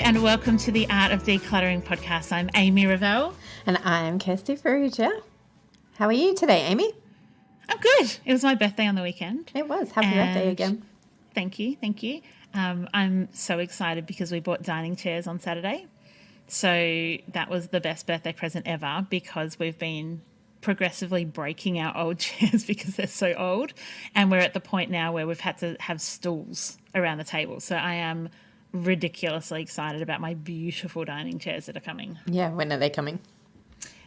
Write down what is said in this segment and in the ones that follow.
and welcome to the Art of Decluttering podcast. I'm Amy Revell. And I'm Kirsty Ferrugia. How are you today, Amy? I'm good. It was my birthday on the weekend. It was. Happy birthday again. Thank you. I'm so excited because we bought dining chairs on Saturday. So that was the best birthday present ever because we've been progressively breaking our old chairs because they're so old. And we're at the point now where we've had to have stools around the table. So I am ridiculously excited about my beautiful dining chairs that are coming. Yeah, when are they coming?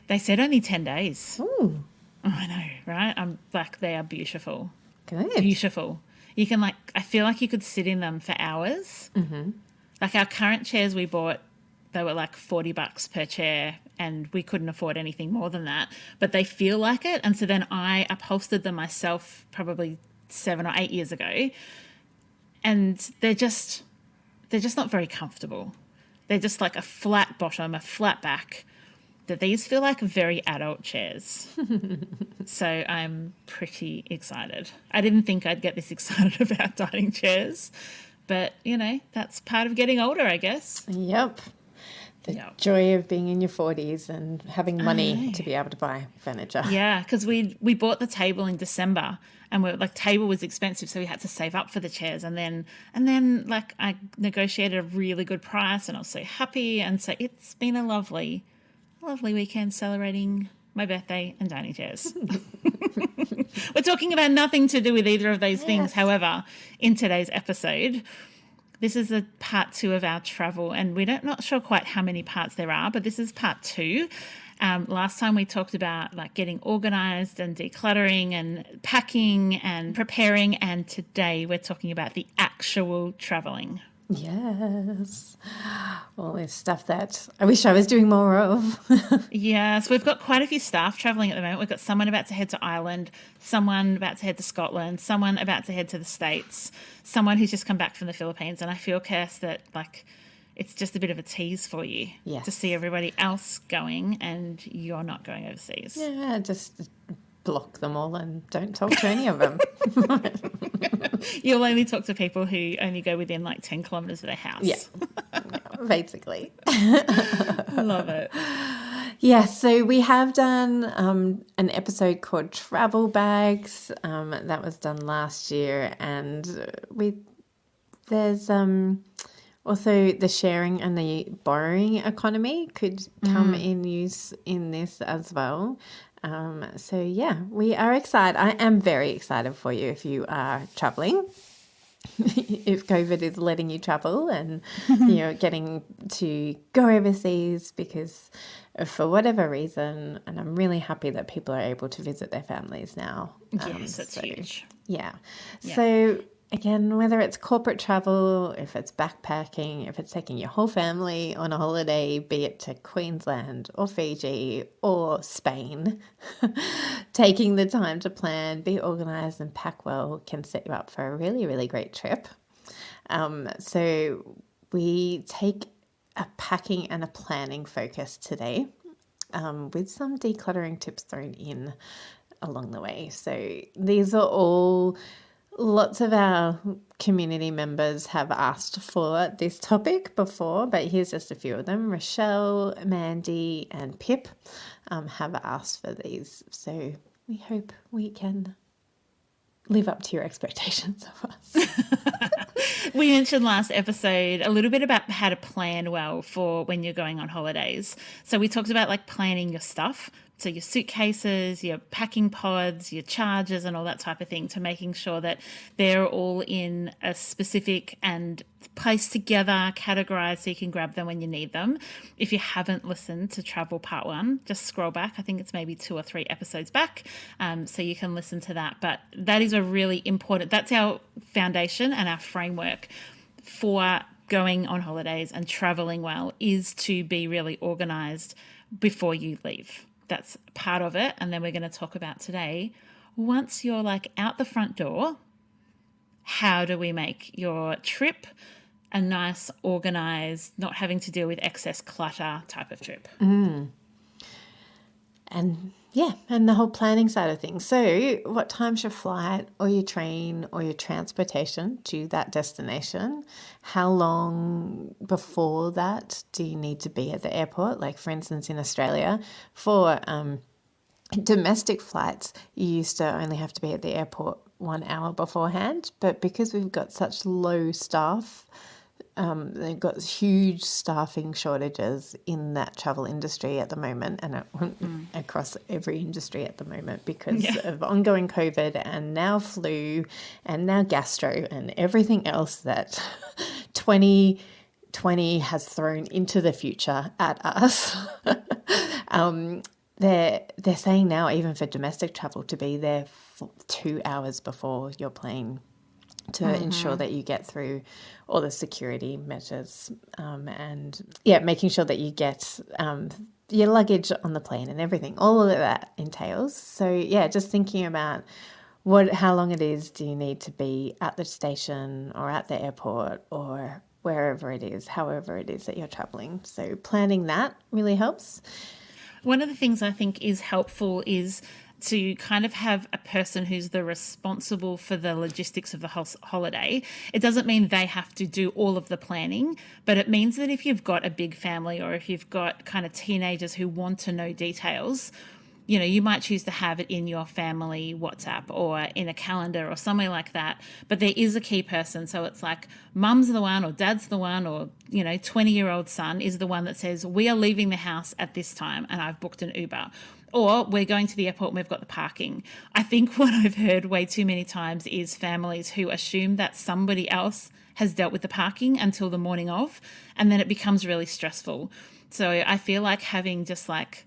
They said only 10 days. Ooh. Oh, I know, right? I'm like, they are beautiful. Good. Beautiful. You can I feel like you could sit in them for hours. Mm-hmm. Like our current chairs we bought, they were like $40 per chair and we couldn't afford anything more than that. But they feel like it. And so then I upholstered them myself probably 7 or 8 years ago. And they're just not very comfortable. They're just like a flat bottom, a flat back. That these feel like very adult chairs. So I'm pretty excited. I didn't think I'd get this excited about dining chairs, but, you know, that's part of getting older, I guess. Yep. The joy of being in your 40s and having money to be able to buy furniture. Yeah, because we bought the table in December and we're like, table was expensive, so we had to save up for the chairs. And then like I negotiated a really good price and I was so happy. And so it's been a lovely weekend celebrating my birthday and dining chairs. We're talking about nothing to do with either of those things. However, in today's episode, this is a part 2 of our travel, and we're not sure quite how many parts there are, but this is part 2. Last time we talked about like getting organised and decluttering and packing and preparing, and today we're talking about the actual travelling. Yes. All this stuff that I wish I was doing more of. Yes, we've got quite a few staff travelling at the moment. We've got someone about to head to Ireland, someone about to head to Scotland, someone about to head to the States, someone who's just come back from the Philippines. And I feel, Kirst, that like it's just a bit of a tease for you to see everybody else going and you're not going overseas. Yeah, just block them all and don't talk to any of them. You'll only talk to people who only go within like 10 kilometres of their house. Yeah, basically. I love it. Yeah, so we have done an episode called Travel Bags. That was done last year, and there's also the sharing and the borrowing economy could come in use in this as well. So yeah, we are excited. I am very excited for you if you are traveling. If COVID is letting you travel and you're getting to go overseas because for whatever reason, and I'm really happy that people are able to visit their families now. Yes, that's huge. Yeah. So again, whether it's corporate travel, if it's backpacking, if it's taking your whole family on a holiday, be it to Queensland or Fiji or Spain, taking the time to plan, be organised and pack well can set you up for a really, really great trip. So we take a packing and a planning focus today with some decluttering tips thrown in along the way. So these are all... Lots of our community members have asked for this topic before, but here's just a few of them. Rochelle, Mandy and Pip have asked for these. So we hope we can live up to your expectations of us. We mentioned last episode a little bit about how to plan well for when you're going on holidays. So we talked about like planning your stuff. So your suitcases, your packing pods, your chargers and all that type of thing, to making sure that they're all in a specific and placed together, categorized so you can grab them when you need them. If you haven't listened to Travel Part 1, just scroll back. I think it's maybe 2 or 3 episodes back, so you can listen to that. But that is a really important, that's our foundation and our framework for going on holidays and traveling well, is to be really organized before you leave. That's part of it. And then we're going to talk about today, once you're like out the front door, how do we make your trip a nice, organised, not having to deal with excess clutter type of trip? And Yeah, and the whole planning side of things. So, what time's your flight or your train or your transportation to that destination? How long before that do you need to be at the airport? Like, for instance, in Australia, for domestic flights, you used to only have to be at the airport 1 hour beforehand. But because we've got such low staff, they've got huge staffing shortages in that travel industry at the moment, and across every industry at the moment because of ongoing COVID and now flu and now gastro and everything else that 2020 has thrown into the future at us. They're saying now, even for domestic travel, to be there for 2 hours before your plane to ensure that you get through all the security measures and making sure that you get your luggage on the plane and everything. All of that entails. So just thinking about how long it is do you need to be at the station or at the airport or wherever it is, however it is that you're traveling. So planning that really helps. One of the things I think is helpful is to kind of have a person who's the responsible for the logistics of the holiday. It doesn't mean they have to do all of the planning, but it means that if you've got a big family or if you've got kind of teenagers who want to know details, you might choose to have it in your family WhatsApp or in a calendar or somewhere like that. But there is a key person. So it's like mum's the one or dad's the one or, 20-year-old son is the one that says, we are leaving the house at this time and I've booked an Uber. Or we're going to the airport and we've got the parking. I think what I've heard way too many times is families who assume that somebody else has dealt with the parking until the morning of, and then it becomes really stressful. So I feel like having just like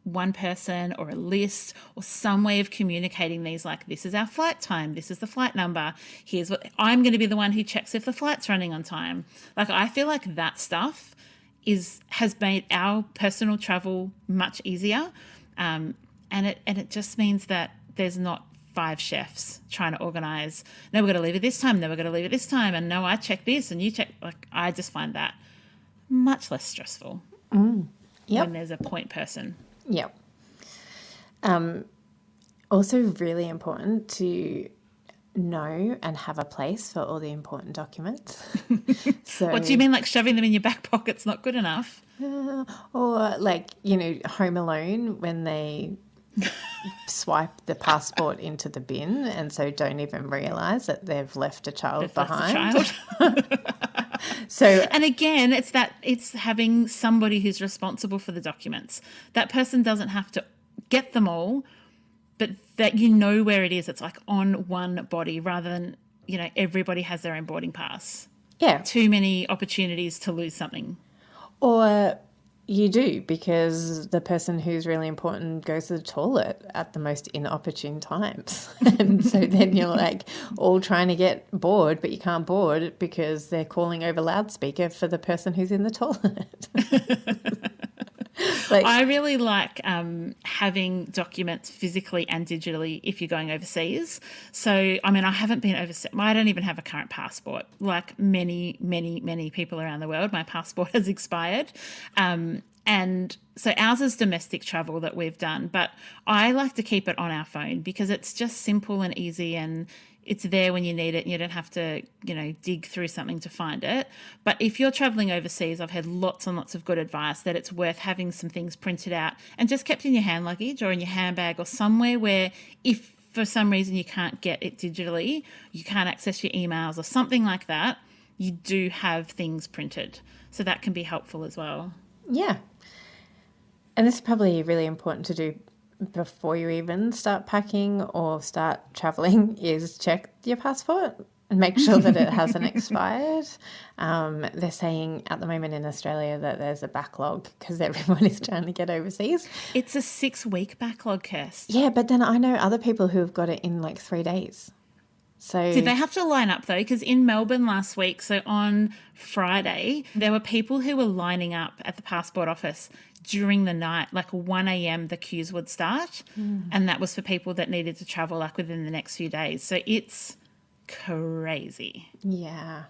one person or a list or some way of communicating these, like, this is our flight time, this is the flight number, here's what I'm going to be the one who checks if the flight's running on time. Like, I feel like that stuff has made our personal travel much easier. And it just means that there's not 5 chefs trying to organise, no, we're going to leave it this time, no, we're going to leave it this time, and no, I check this and you check. Like, I just find that much less stressful when there's a point person. Yep. Also really important to know and have a place for all the important documents. So, what do you mean, like shoving them in your back pocket's not good enough? Or like, Home Alone when they swipe the passport into the bin and so don't even realise that they've left a child behind. So, and again, it's having somebody who's responsible for the documents. That person doesn't have to get them all, but that where it is. It's like on one body rather than, everybody has their own boarding pass. Yeah. Too many opportunities to lose something. Or you do, because the person who's really important goes to the toilet at the most inopportune times. And so then you're like all trying to get board, but you can't board because they're calling over loudspeaker for the person who's in the toilet. I really like having documents physically and digitally if you're going overseas. So, I mean, I haven't been overseas. I don't even have a current passport. Like many, many, many people around the world, my passport has expired. And so ours is domestic travel that we've done. But I like to keep it on our phone because it's just simple and easy and it's there when you need it and you don't have to, dig through something to find it. But if you're traveling overseas, I've had lots and lots of good advice that it's worth having some things printed out and just kept in your hand luggage or in your handbag or somewhere where if for some reason you can't get it digitally, you can't access your emails or something like that, you do have things printed. So that can be helpful as well. Yeah. And this is probably really important to do before you even start packing or start traveling is check your passport and make sure that it hasn't expired. They're saying at the moment in Australia that there's a backlog because everyone is trying to get overseas. It's a 6-week backlog, Kirst. Yeah, but then I know other people who have got it in like 3 days. So did they have to line up though? Because in Melbourne last week, so on Friday, there were people who were lining up at the passport office during the night, like 1 a.m. the queues would start. And that was for people that needed to travel like within the next few days. So it's crazy. Yeah.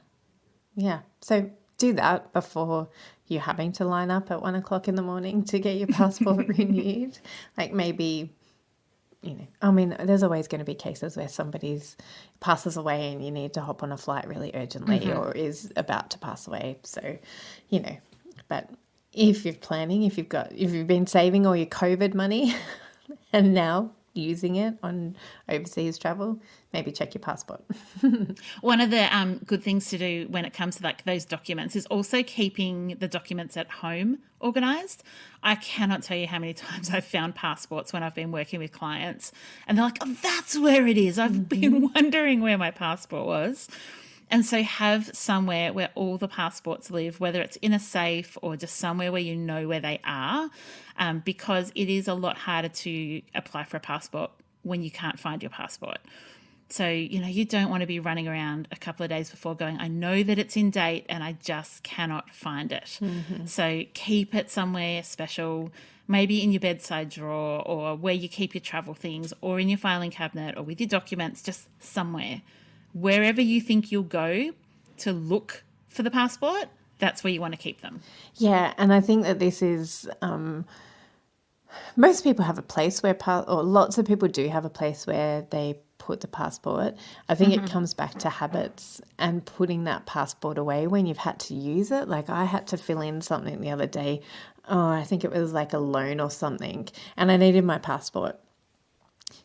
So do that before you having to line up at 1 o'clock in the morning to get your passport renewed. Like maybe, I mean, there's always going to be cases where somebody's passes away and you need to hop on a flight really urgently or is about to pass away. So, but if you're planning, if you've been saving all your COVID money and now using it on overseas travel, maybe check your passport. One of the good things to do when it comes to like those documents is also keeping the documents at home organised. I cannot tell you how many times I've found passports when I've been working with clients and they're like, oh, that's where it is. I've been wondering where my passport was. And so have somewhere where all the passports live, whether it's in a safe or just somewhere where you know where they are, because it is a lot harder to apply for a passport when you can't find your passport. So, you don't want to be running around a couple of days before going, I know that it's in date and I just cannot find it. So keep it somewhere special, maybe in your bedside drawer or where you keep your travel things or in your filing cabinet or with your documents, just somewhere. Wherever you think you'll go to look for the passport, that's where you want to keep them. Yeah, and I think that this is most people have a place where or lots of people do have a place where they put the passport. I think it comes back to habits and putting that passport away when you've had to use it. Like I had to fill in something the other day. Oh, I think it was like a loan or something, and I needed my passport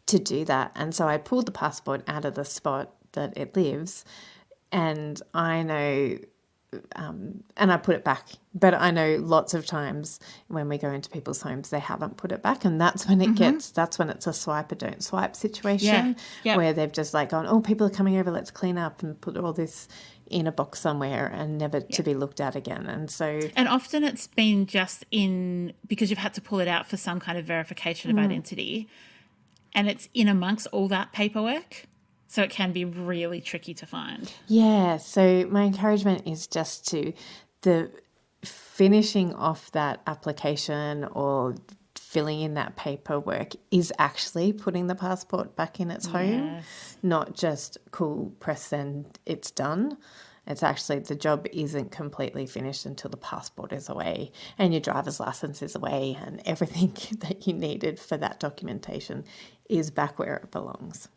to do that. And so I pulled the passport out of the spot that it lives, and I know and I put it back, but I know lots of times when we go into people's homes they haven't put it back, and that's when that's when it's a swipe or don't swipe situation where they've just like gone, oh, people are coming over, let's clean up, and put all this in a box somewhere and never to be looked at again. And often it's been just in because you've had to pull it out for some kind of verification of identity, and it's in amongst all that paperwork. So it can be really tricky to find. Yeah. So my encouragement is just the finishing off that application or filling in that paperwork is actually putting the passport back in its home, not just cool, press send, it's done. It's actually the job isn't completely finished until the passport is away and your driver's license is away and everything that you needed for that documentation is back where it belongs.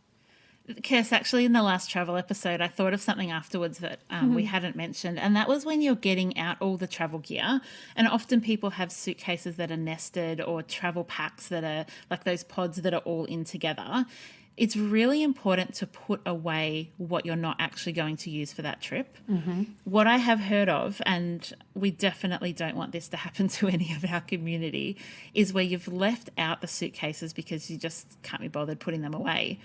Kirst, actually in the last travel episode, I thought of something afterwards that we hadn't mentioned, and that was when you're getting out all the travel gear. And often people have suitcases that are nested or travel packs that are like those pods that are all in together. It's really important to put away what you're not actually going to use for that trip. What I have heard of, and we definitely don't want this to happen to any of our community, is where you've left out the suitcases because you just can't be bothered putting them away.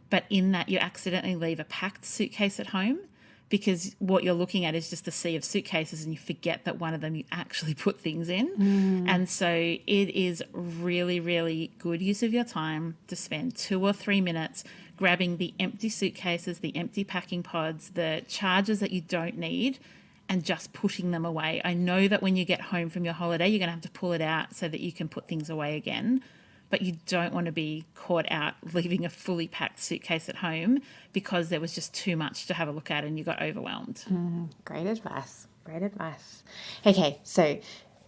But in that you accidentally leave a packed suitcase at home because what you're looking at is just a sea of suitcases and you forget that one of them you actually put things in. And so it is really, really good use of your time to spend 2 or 3 minutes grabbing the empty suitcases, the empty packing pods, the chargers that you don't need, and just putting them away. I know that when you get home from your holiday, you're going to have to pull it out so that you can put things away again. But you don't want to be caught out leaving a fully packed suitcase at home because there was just too much to have a look at and you got overwhelmed. Great advice. Great advice. Okay, so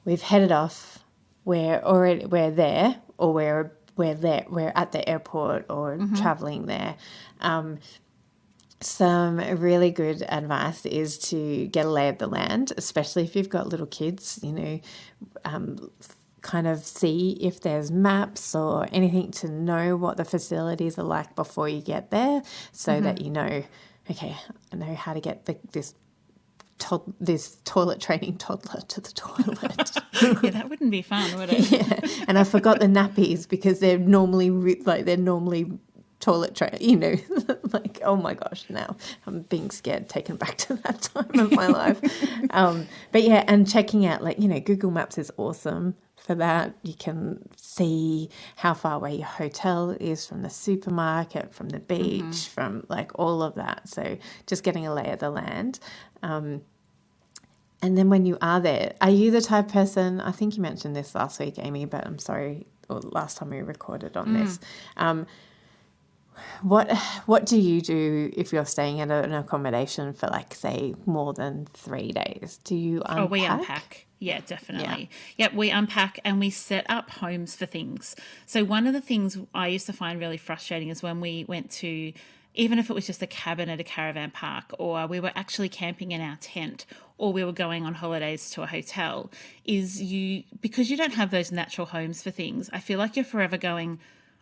we've headed off. We're there, or we're at the airport or traveling there. Some really good advice is to get a lay of the land, especially if you've got little kids, kind of see if there's maps or anything to know what the facilities are like before you get there so that you know, okay, I know how to get this toilet training toddler to the toilet. Yeah, that wouldn't be fun, would it? Yeah, and I forgot the nappies because they're normally toilet train, like, oh my gosh, now I'm being scared, taken back to that time of my life. But yeah, and checking out, Google Maps is awesome for that. You can see how far away your hotel is from the supermarket, from the beach, from all of that. So just getting a lay of the land. And then when you are there, are you the type of person, I think you mentioned this last week, Amy, but I'm sorry, or last time we recorded on this, what do you do if you're staying at an accommodation for say more than 3 days? Do you unpack? Oh, we unpack. Yeah, Yeah. definitely. Yep, we unpack and we set up homes for things. So one of the things I used to find really frustrating is when we went to, even if it was just a cabin at a caravan park, or we were actually camping in our tent, or we were going on holidays to a hotel, is because you don't have those natural homes for things, I feel like you're forever going,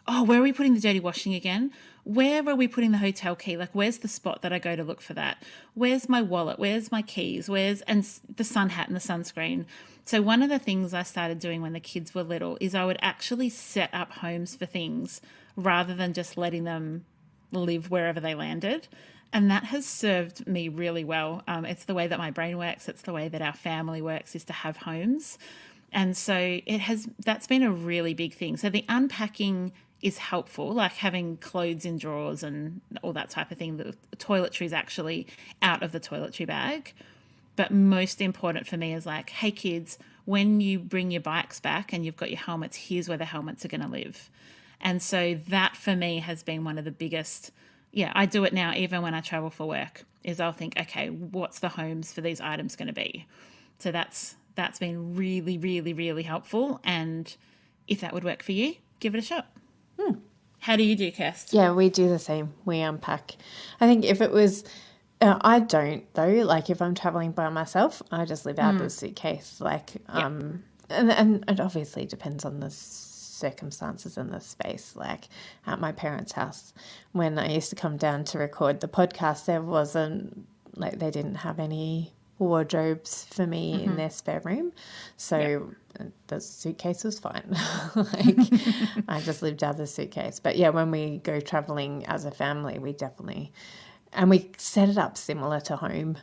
oh, where are we putting the dirty washing again? Where are we putting the hotel key? Like, where's the spot that I go to look for that? Where's my wallet? Where's my keys? And the sun hat and the sunscreen? So one of the things I started doing when the kids were little is I would actually set up homes for things rather than just letting them live wherever they landed. And that has served me really well. It's the way that my brain works. It's the way that our family works, is to have homes. And so that's been a really big thing. So the unpacking is helpful, like having clothes in drawers and all that type of thing. The toiletry is actually out of the toiletry bag. But most important for me is like, hey kids, when you bring your bikes back and you've got your helmets, here's where the helmets are going to live. And so that for me has been one of the biggest, yeah, I do it now even when I travel for work, is I'll think, okay, what's the homes for these items going to be? So that's been really, really, really helpful. And if that would work for you, give it a shot. How do you do, Kirst? Yeah, we do the same. We unpack. I think if it was, I don't though. Like if I'm traveling by myself, I just live out of the suitcase. Like, and it obviously depends on the circumstances and the space. Like at my parents' house, when I used to come down to record the podcast, there wasn't like they didn't have any wardrobes for me in their spare room, so the suitcase was fine. Like I just lived out of the suitcase. But yeah, when we go traveling as a family, we definitely, and we set it up similar to home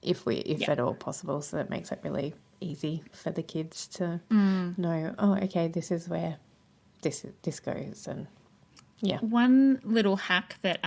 if at all possible, so that makes it really easy for the kids to know, oh okay, this is where this goes. And yeah, one little hack that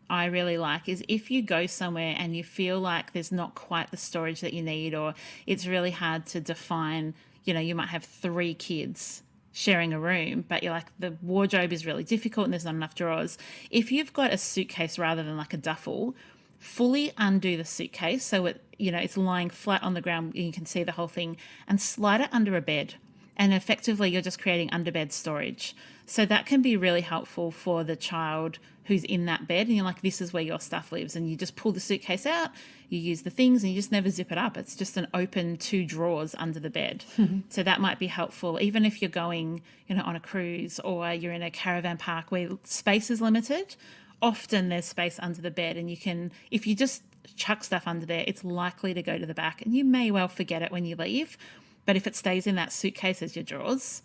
I really like is if you go somewhere and you feel like there's not quite the storage that you need, or it's really hard to define, you might have 3 kids sharing a room, but you're like, the wardrobe is really difficult and there's not enough drawers. If you've got a suitcase rather than like a duffel, fully undo the suitcase so it's lying flat on the ground and you can see the whole thing, and slide it under a bed. And effectively, you're just creating underbed storage. So that can be really helpful for the child who's in that bed. And you're like, this is where your stuff lives. And you just pull the suitcase out, you use the things, and you just never zip it up. It's just an open 2 drawers under the bed. So that might be helpful, even if you're going, on a cruise or you're in a caravan park where space is limited. Often there's space under the bed, and you can, if you just chuck stuff under there, it's likely to go to the back. And you may well forget it when you leave. But if it stays in that suitcase as your drawers,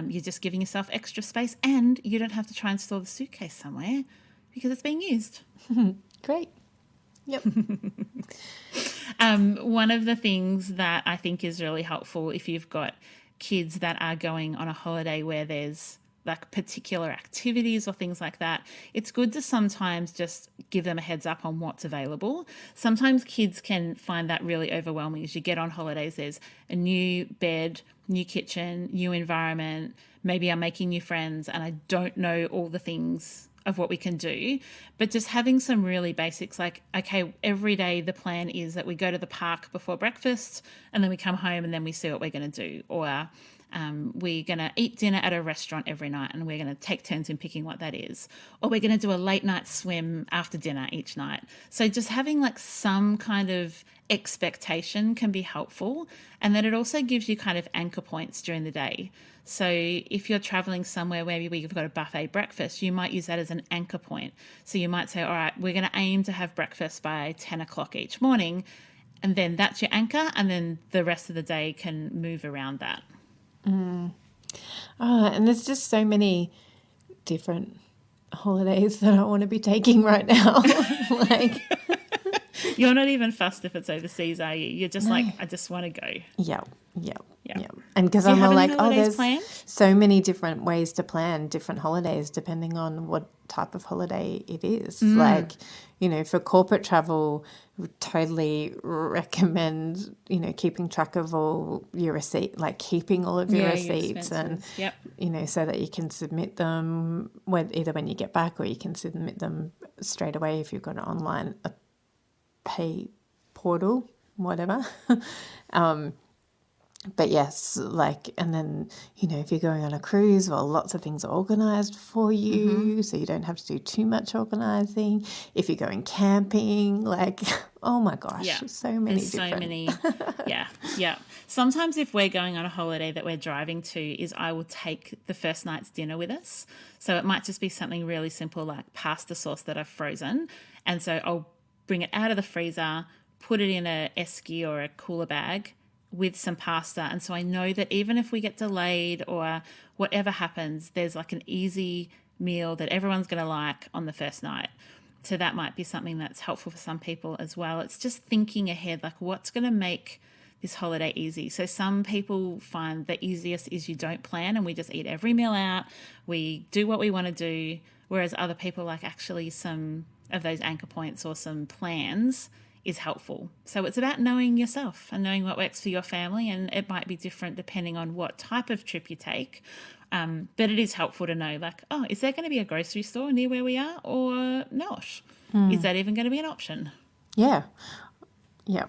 you're just giving yourself extra space, and you don't have to try and store the suitcase somewhere because it's being used. great. Yep. One of the things that I think is really helpful if you've got kids that are going on a holiday where there's like particular activities or things like that, it's good to sometimes just give them a heads up on what's available. Sometimes kids can find that really overwhelming. As you get on holidays, there's a new bed, new kitchen, new environment. Maybe I'm making new friends and I don't know all the things of what we can do, but just having some really basics like, okay, every day the plan is that we go to the park before breakfast and then we come home and then we see what we're going to do. Or we're going to eat dinner at a restaurant every night and we're going to take turns in picking what that is. Or we're going to do a late night swim after dinner each night. So just having like some kind of expectation can be helpful. And then it also gives you kind of anchor points during the day. So if you're traveling somewhere where you've got a buffet breakfast, you might use that as an anchor point. So you might say, all right, we're going to aim to have breakfast by 10 o'clock each morning. And then that's your anchor. And then the rest of the day can move around that. Oh, and there's just so many different holidays that I want to be taking right now. Like, you're not even fussed if it's overseas, are you? You're just like, I just want to go. Yeah. And because I'm like, there's planned? so many different ways to plan different holidays depending on what type of holiday it is. Like, for corporate travel, would totally recommend, keeping track of all your receipts, like keeping all of your receipts and, so that you can submit them either when you get back or you can submit them straight away if you've got an online pay portal, whatever. But yes, like, and then, if you're going on a cruise, well, lots of things are organised for you, so you don't have to do too much organising. If you're going camping, like, oh my gosh, Yeah. so many There's so different. many. Yeah. Yeah. Sometimes if we're going on a holiday that we're driving to is I will take the first night's dinner with us. So it might just be something really simple like pasta sauce that I've frozen. And so I'll bring it out of the freezer, put it in a esky or a cooler bag with some pasta. And so I know that even if we get delayed or whatever happens, there's like an easy meal that everyone's going to like on the first night. So that might be something that's helpful for some people as well. It's just thinking ahead, like what's going to make this holiday easy. So some people find the easiest is you don't plan and we just eat every meal out. We do what we want to do. Whereas other people like actually some of those anchor points or some plans is helpful. So it's about knowing yourself and knowing what works for your family, and it might be different depending on what type of trip you take. But it is helpful to know, like, oh, is there going to be a grocery store near where we are or not? Is that even going to be an option? Yeah. Yeah.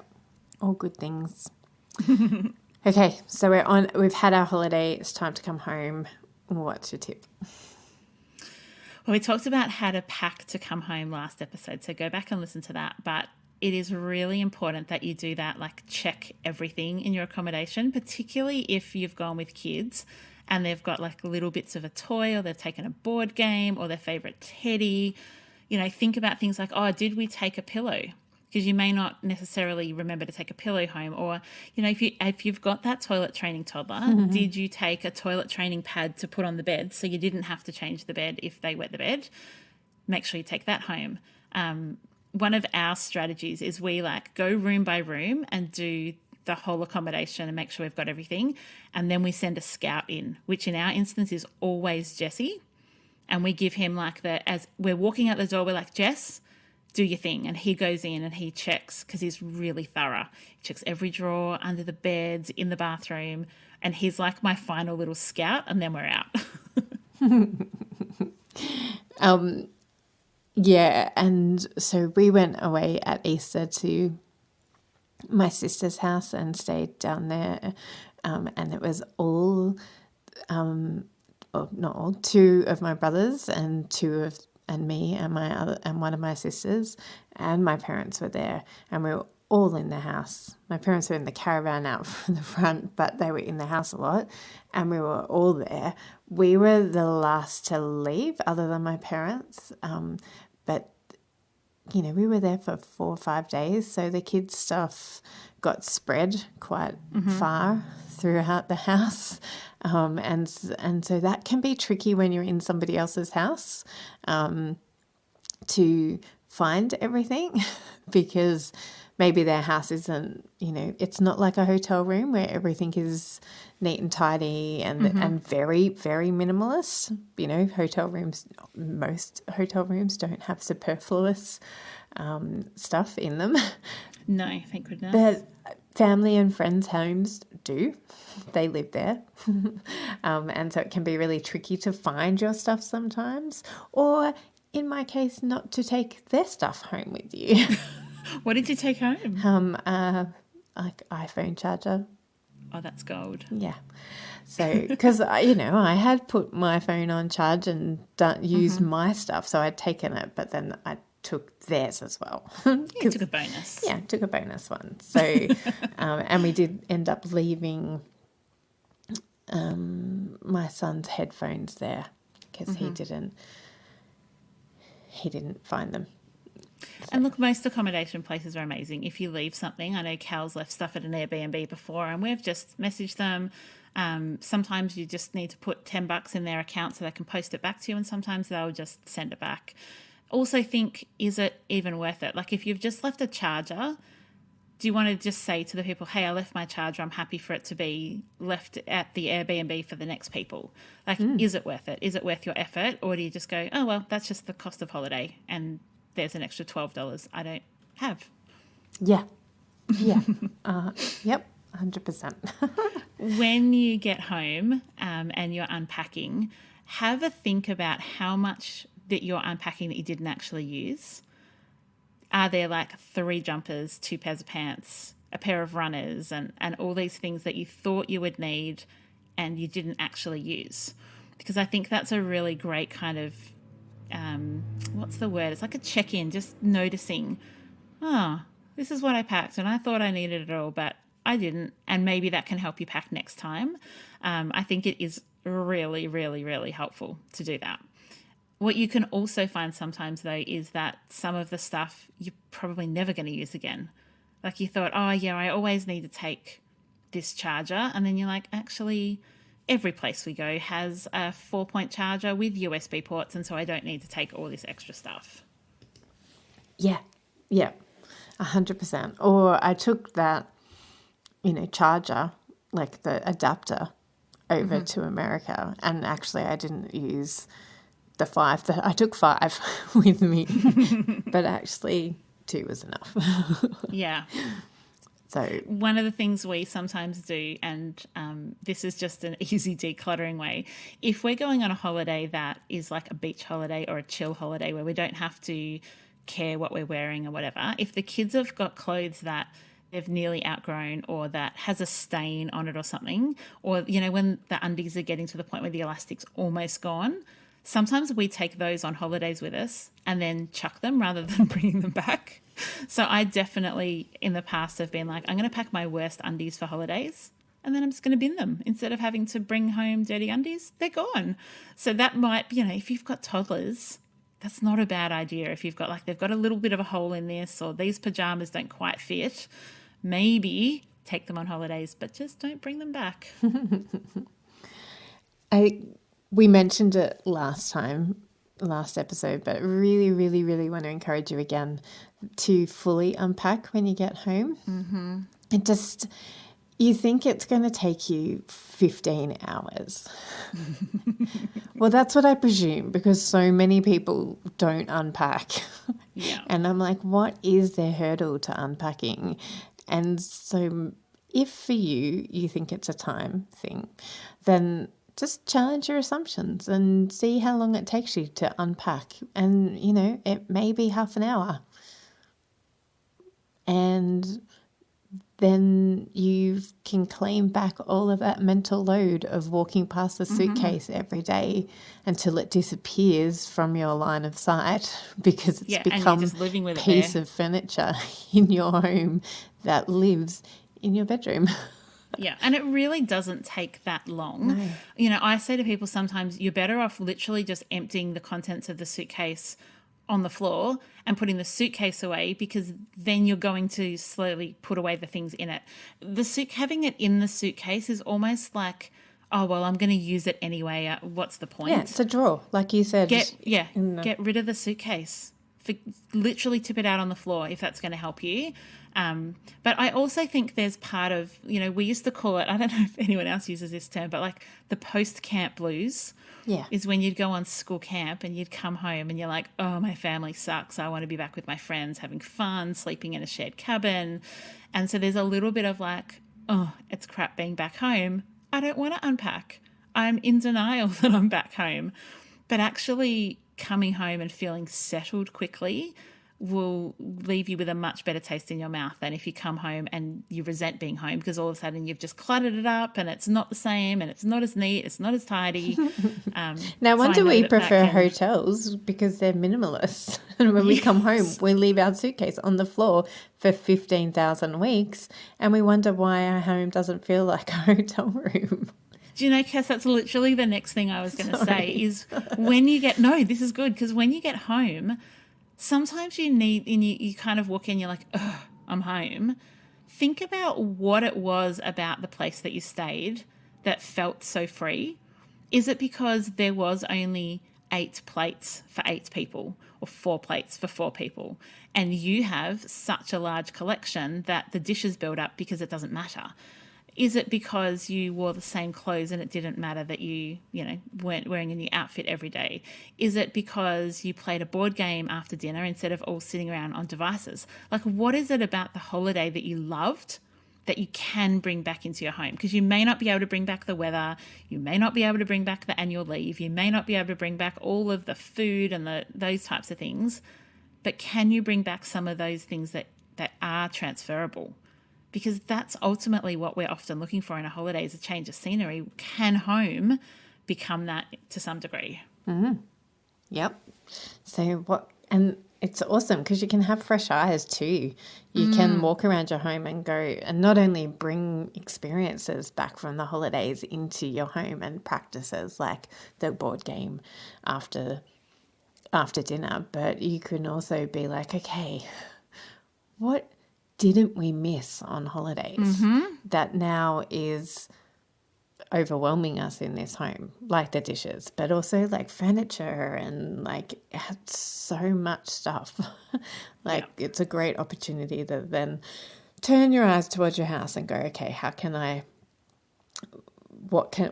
All good things. Okay, so we've had our holiday. It's time to come home. What's your tip? Well, we talked about how to pack to come home last episode, so go back and listen to that. But it is really important that you do that, like check everything in your accommodation, particularly if you've gone with kids and they've got like little bits of a toy or they've taken a board game or their favorite teddy. Think about things like, oh, did we take a pillow? Because you may not necessarily remember to take a pillow home. Or, if you've got that toilet training toddler, did you take a toilet training pad to put on the bed so you didn't have to change the bed if they wet the bed? Make sure you take that home. One of our strategies is we like go room by room and do the whole accommodation and make sure we've got everything. And then we send a scout in, which in our instance is always Jesse. And we give him like as we're walking out the door, we're like, Jess, do your thing. And he goes in and he checks because he's really thorough. He checks every drawer, under the beds, in the bathroom. And he's like my final little scout, and then we're out. Yeah, and so we went away at Easter to my sister's house and stayed down there, and it was all, well, not all, two of my brothers and and me and one of my sisters, and my parents were there, and we were all in the house. My parents were in the caravan out from the front, but they were in the house a lot, and we were all there. We were the last to leave, other than my parents, but we were there for 4 or 5 days, so the kids' stuff got spread quite far throughout the house, and so that can be tricky when you're in somebody else's house, to find everything because maybe their house isn't, it's not like a hotel room where everything is neat and tidy and very, very minimalist. Most hotel rooms don't have superfluous stuff in them. No, thank goodness. But family and friends' homes do. They live there. And so it can be really tricky to find your stuff sometimes. Or in my case, not to take their stuff home with you. What did you take home? Like iPhone charger. Oh, that's gold. Yeah. So, because, I had put my phone on charge and used my stuff, so I'd taken it, but then I took theirs as well. You took a bonus. Yeah, took a bonus one. So, and we did end up leaving my son's headphones there because he didn't find them. And look, most accommodation places are amazing. If you leave something, I know Cal's left stuff at an Airbnb before and we've just messaged them. Sometimes you just need to put $10 in their account so they can post it back to you, and sometimes they'll just send it back. Also think, is it even worth it? Like if you've just left a charger, do you want to just say to the people, hey, I left my charger, I'm happy for it to be left at the Airbnb for the next people? Like, is it worth it? Is it worth your effort? Or do you just go, oh, well, that's just the cost of holiday and there's an extra $12 I don't have? Yeah. Yeah. Yep. 100%. When you get home and you're unpacking, have a think about how much that you're unpacking that you didn't actually use. Are there like 3 jumpers, 2 pairs of pants, a pair of runners and all these things that you thought you would need and you didn't actually use. Because I think that's a really great kind of, what's the word? It's like a check-in, just noticing, oh, this is what I packed and I thought I needed it all, but I didn't. And maybe that can help you pack next time. I think it is really, really, really helpful to do that. What you can also find sometimes, though, is that some of the stuff you're probably never going to use again. Like you thought, oh, yeah, I always need to take this charger. And then you're like, actually, every place we go has a 4-point charger with USB ports, and so I don't need to take all this extra stuff. Yeah, 100%. Or I took that, charger, like the adapter, over to America, and actually I didn't use the 5 that I took 5 with me, but actually 2 was enough. Yeah. So one of the things we sometimes do, and this is just an easy decluttering way, if we're going on a holiday that is like a beach holiday or a chill holiday where we don't have to care what we're wearing or whatever, if the kids have got clothes that they've nearly outgrown or that has a stain on it or something, or, when the undies are getting to the point where the elastic's almost gone, sometimes we take those on holidays with us and then chuck them rather than bringing them back. So I definitely in the past have been like, I'm going to pack my worst undies for holidays and then I'm just going to bin them. Instead of having to bring home dirty undies, they're gone. So that might, if you've got toddlers, that's not a bad idea. If you've got they've got a little bit of a hole in this, or these pajamas don't quite fit, maybe take them on holidays, but just don't bring them back. We mentioned it last episode, but really, really, really want to encourage you again to fully unpack when you get home. Mm-hmm. You think it's going to take you 15 hours. Well, that's what I presume, because so many people don't unpack. Yeah. And I'm like, what is their hurdle to unpacking? And so if for you think it's a time thing, then just challenge your assumptions and see how long it takes you to unpack. And, it may be half an hour. And then you can claim back all of that mental load of walking past the suitcase every day until it disappears from your line of sight, because it's become a piece of furniture in your home that lives in your bedroom. Yeah, and it really doesn't take that long. No. I say to people sometimes you're better off literally just emptying the contents of the suitcase on the floor and putting the suitcase away, because then you're going to slowly put away the things in it. Having it in the suitcase is almost like, oh, well, I'm going to use it anyway. What's the point? Yeah, it's a drawer, like you said. Get rid of the suitcase. Literally tip it out on the floor if that's going to help you. But I also think there's part of, we used to call it, I don't know if anyone else uses this term, but like the post-camp blues. Yeah. Is when you'd go on school camp and you'd come home and you're like, oh, my family sucks. I want to be back with my friends, having fun, sleeping in a shared cabin. And so there's a little bit of like, oh, it's crap being back home. I don't want to unpack. I'm in denial that I'm back home. But actually coming home and feeling settled quickly will leave you with a much better taste in your mouth than if you come home and you resent being home, because all of a sudden you've just cluttered it up and it's not the same and it's not as neat, it's not as tidy. Now, why do we prefer hotels? Because they're minimalist. And when we come home, we leave our suitcase on the floor for 15,000 weeks and we wonder why our home doesn't feel like a hotel room. Do you know, Cass, that's literally the next thing I was going to say is when you get, no, this is good, because when you get home, sometimes you kind of walk in, you're like, oh, I'm home. Think about what it was about the place that you stayed that felt so free. Is it because there was only 8 plates for 8 people or 4 plates for 4 people, and you have such a large collection that the dishes build up because it doesn't matter? Is it because you wore the same clothes and it didn't matter that you weren't wearing a new outfit every day? Is it because you played a board game after dinner instead of all sitting around on devices? Like, what is it about the holiday that you loved that you can bring back into your home? Because you may not be able to bring back the weather. You may not be able to bring back the annual leave. You may not be able to bring back all of the food and those types of things. But can you bring back some of those things that are transferable? because that's ultimately what we're often looking for in a holiday, is a change of scenery. Can home become that to some degree? Yep. And it's awesome because you can have fresh eyes too. You can walk around your home and go, and not only bring experiences back from the holidays into your home and practices like the board game after dinner, but you can also be like, okay, what didn't we miss on holidays that now is overwhelming us in this home, like the dishes, but also like furniture and like so much stuff. It's a great opportunity to then turn your eyes towards your house and go, okay, how can I, what can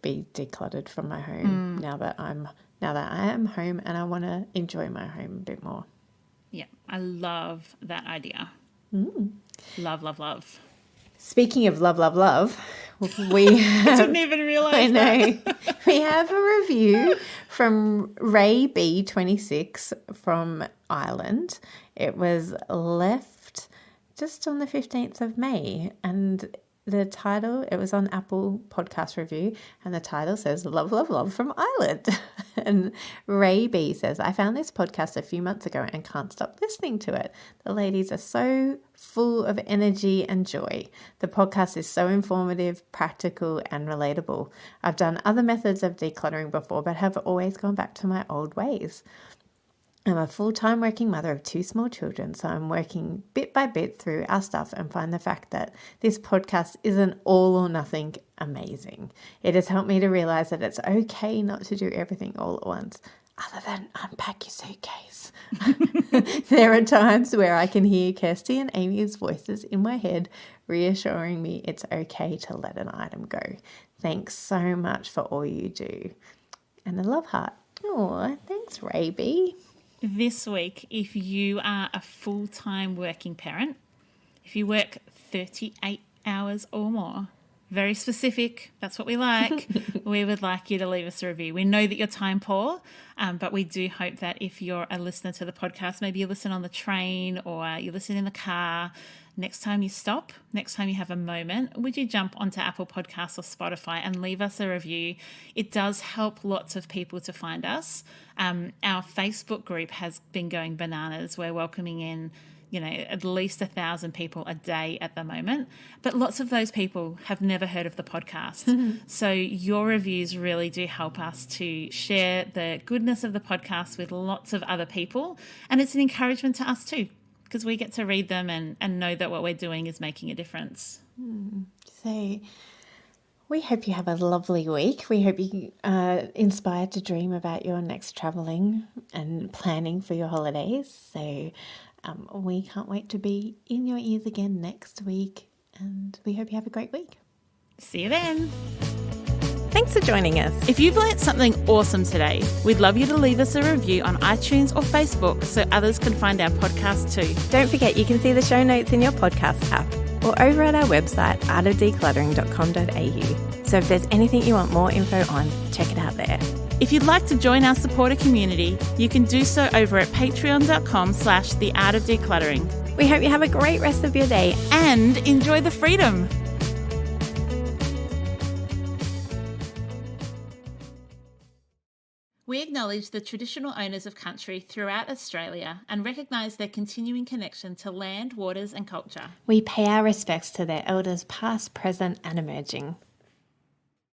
be decluttered from my home now that I am home and I want to enjoy my home a bit more. Yeah, I love that idea. Love, love, love. Speaking of love, love, love, we I didn't even realise I know. that. We have a review from Ray B26 from Ireland. It was left just on the 15th of May, and the title, it was on Apple Podcast Review, and the title says Love, Love, Love from Ireland. And Ray B says, I found this podcast a few months ago and can't stop listening to it. The ladies are so full of energy and joy. The podcast is so informative, practical, and relatable. I've done other methods of decluttering before, but have always gone back to my old ways. I'm a full-time working mother of 2 small children, so I'm working bit by bit through our stuff and find the fact that this podcast isn't all or nothing amazing. It has helped me to realize that it's okay not to do everything all at once, other than unpack your suitcase. There are times where I can hear Kirsty and Amy's voices in my head reassuring me it's okay to let an item go. Thanks so much for all you do. And a love heart. Oh, thanks, Raby. This week, if you are a full-time working parent, if you work 38 hours or more, very specific, that's what we like, we would like you to leave us a review. We know that you're time poor, but we do hope that if you're a listener to the podcast, maybe you listen on the train or you listen in the car, next time you stop, next time you have a moment, would you jump onto Apple Podcasts or Spotify and leave us a review? It does help lots of people to find us. Our Facebook group has been going bananas. We're welcoming in, at least 1,000 people a day at the moment. But lots of those people have never heard of the podcast. So your reviews really do help us to share the goodness of the podcast with lots of other people. And it's an encouragement to us too, because we get to read them and know that what we're doing is making a difference. So we hope you have a lovely week. We hope you are inspired to dream about your next travelling and planning for your holidays. So we can't wait to be in your ears again next week, and we hope you have a great week. See you then. Thanks for joining us. If you've learnt something awesome today, we'd love you to leave us a review on iTunes or Facebook so others can find our podcast too. Don't forget you can see the show notes in your podcast app or over at our website artofdecluttering.com.au. So if there's anything you want more info on, check it out there. If you'd like to join our supporter community, you can do so over at patreon.com/theartofdecluttering. We hope you have a great rest of your day and enjoy the freedom. We acknowledge the traditional owners of country throughout Australia and recognise their continuing connection to land, waters and culture. We pay our respects to their elders past, present and emerging.